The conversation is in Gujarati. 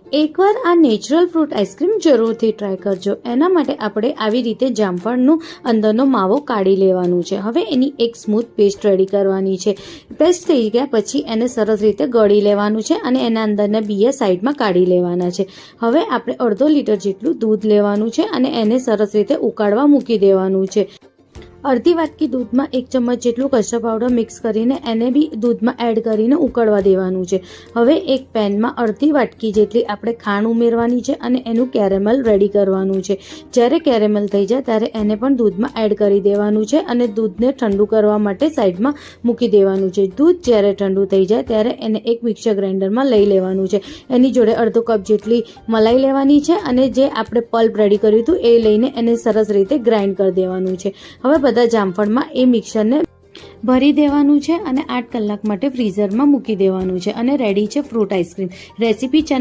એકવાર આ નેચરલ ફ્રૂટ આઈસ્ક્રીમ જરૂરથી ટ્રાય કરજો। એના માટે આપણે આવી રીતે જામફળનું અંદરનો માવો કાઢી લેવાનું છે। હવે એની એક સ્મૂથ પેસ્ટ રેડી કરવાની છે। પેસ્ટ થઈ ગયા પછી એને સરસ રીતે ગળી લેવાનું છે અને એના અંદરના બીયા સાઈડમાં કાઢી લેવાના છે। હવે આપણે અડધો લીટર જેટલું દૂધ લેવાનું છે અને એને સરસ રીતે ઉકાળવા મૂકી દેવાનું છે। અડધી વાટકી દૂધમાં 1 ચમચ જેટલું કસ્ટર્ડ પાવડર મિક્સ કરીને એને બી દૂધમાં એડ કરીને ઉકળવા દેવાનું છે। હવે એક પેનમાં અડધી વાટકી જેટલી આપણે ખાંડ ઉમેરવાની છે અને એનું કેરેમલ રેડી કરવાનું છે। જ્યારે કેરેમલ થઈ જાય ત્યારે એને પણ દૂધમાં એડ કરી દેવાનું છે અને દૂધને ઠંડુ કરવા માટે સાઈડમાં મૂકી દેવાનું છે। દૂધ જ્યારે ઠંડુ થઈ જાય ત્યારે એને એક મિક્સર ગ્રાઇન્ડરમાં લઈ લેવાનું છે। એની જોડે અડધો કપ જેટલી મલાઈ લેવાની છે અને જે આપણે પલ્પ રેડી કર્યું હતું એ લઈને એને સરસ રીતે ગ્રાઇન્ડ કરી દેવાનું છે। હવે બધા જામફળમાં એ મિક્સરને ભરી દેવાનું છે અને 8 કલાક માટે ફ્રીઝરમાં મૂકી દેવાનું છે અને રેડી છે ફ્રૂટ આઈસ્ક્રીમ રેસીપી।